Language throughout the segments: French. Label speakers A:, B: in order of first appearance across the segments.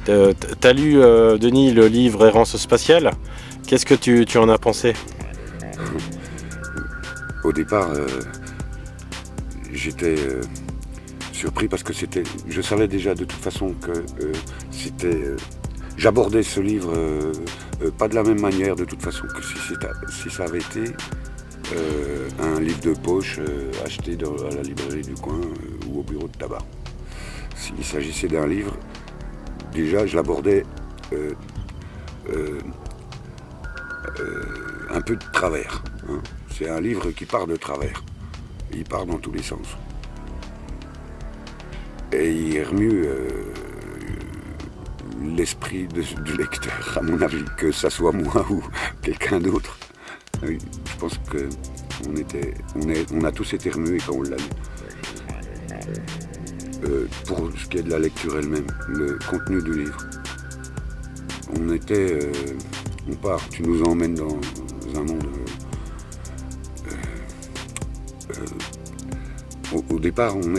A: T'as lu, Denis, le livre Errance spatiale. Qu'est-ce que tu en as pensé?
B: Au départ, j'étais surpris parce que je savais déjà de toute façon que j'abordais ce livre pas de la même manière de toute façon que si ça avait été un livre de poche acheté à la librairie du coin ou au bureau de tabac. S'il s'agissait d'un livre, déjà je l'abordais un peu de travers. Hein. C'est un livre qui part de travers. Il part dans tous les sens. Et il remue l'esprit du lecteur, à mon avis, que ça soit moi ou quelqu'un d'autre. Oui, je pense qu'on a tous été remués quand on l'a lu. Pour ce qui est de la lecture elle-même, le contenu du livre, on part, tu nous emmènes dans un monde. Au départ, on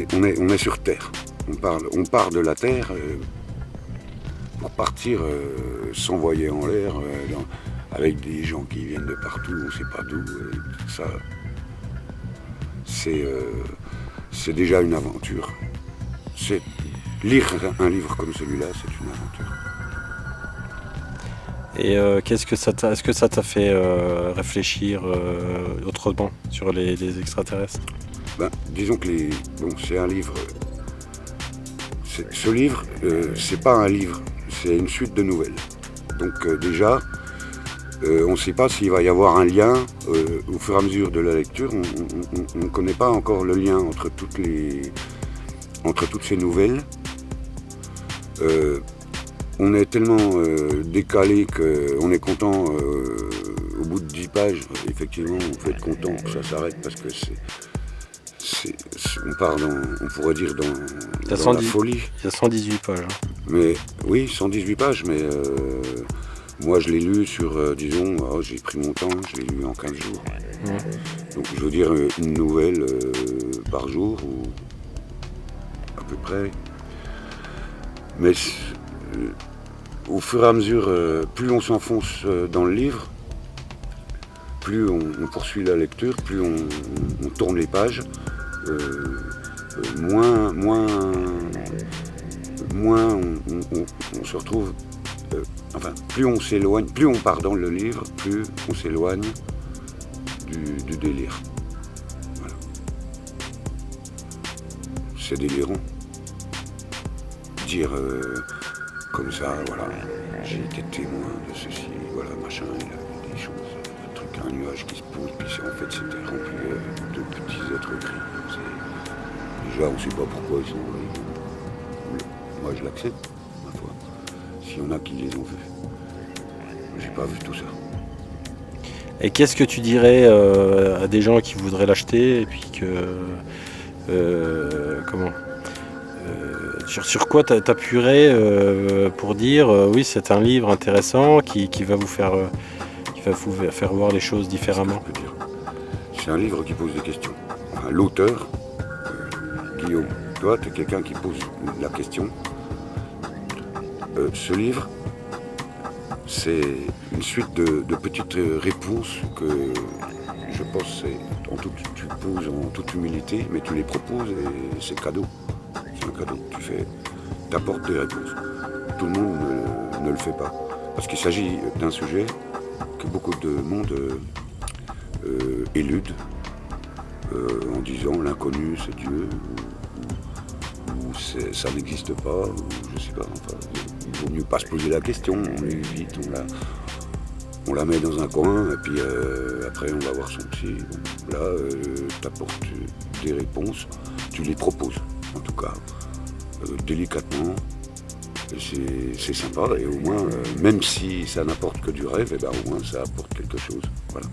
B: est sur Terre. On part de la Terre pour partir s'envoyer en l'air avec des gens qui viennent de partout, on ne sait pas d'où. Ça, c'est déjà une aventure. Lire un livre comme celui-là, c'est une aventure.
A: Et est-ce que ça t'a fait réfléchir autrement sur les extraterrestres?
B: Disons que c'est un livre. Ce livre, c'est pas un livre, c'est une suite de nouvelles. Donc déjà, on ne sait pas s'il va y avoir un lien au fur et à mesure de la lecture. On ne connaît pas encore le lien entre toutes ces nouvelles. On est tellement décalé qu'on est content au bout de 10 pages. Effectivement, on peut être content que ça s'arrête parce que on pourrait dire dans la folie.
A: Il y a 118 pages. Hein.
B: Mais oui, 118 pages, mais moi je l'ai lu sur, j'ai pris mon temps, je l'ai lu en 15 jours. Donc je veux dire une nouvelle par jour, ou à peu près. Mais au fur et à mesure, plus on s'enfonce dans le livre, plus on poursuit la lecture, plus on tourne les pages, moins on se retrouve. Plus on s'éloigne, plus on part dans le livre, plus on s'éloigne du délire. Voilà. C'est délirant. Dire comme ça, voilà, j'ai été témoin de ceci, voilà, machin, il a vu des choses, un truc, un nuage qui se pose, puis en fait c'était rempli de petits êtres gris. Déjà on ne sait pas pourquoi ils sont gris. Moi je l'accepte, ma foi. S'il y en a qui les ont vus. J'ai pas vu tout ça.
A: Et qu'est-ce que tu dirais à des gens qui voudraient l'acheter et puis sur quoi t'appuierais pour dire oui, c'est un livre intéressant qui va vous faire voir les choses différemment?
B: C'est ce que je peux dire. C'est un livre qui pose des questions. Enfin, l'auteur, Guillaume, toi, tu es quelqu'un qui pose la question. Ce livre, c'est une suite de petites réponses que je pense tu poses en toute humilité, mais tu les proposes et c'est cadeau. C'est un cadeau. Tu apportes des réponses. Tout le monde ne le fait pas. Parce qu'il s'agit d'un sujet que beaucoup de monde élude en disant l'inconnu c'est Dieu ou ça n'existe pas, ou je sais pas. Enfin, il vaut mieux pas se poser la question, on l'évite, on la met dans un coin et puis après on va voir son psy. Bon, là, tu apportes des réponses, tu les proposes en tout cas, délicatement. Et c'est sympa et au moins, même si ça n'apporte que du rêve, et ben au moins ça apporte quelque chose. Voilà.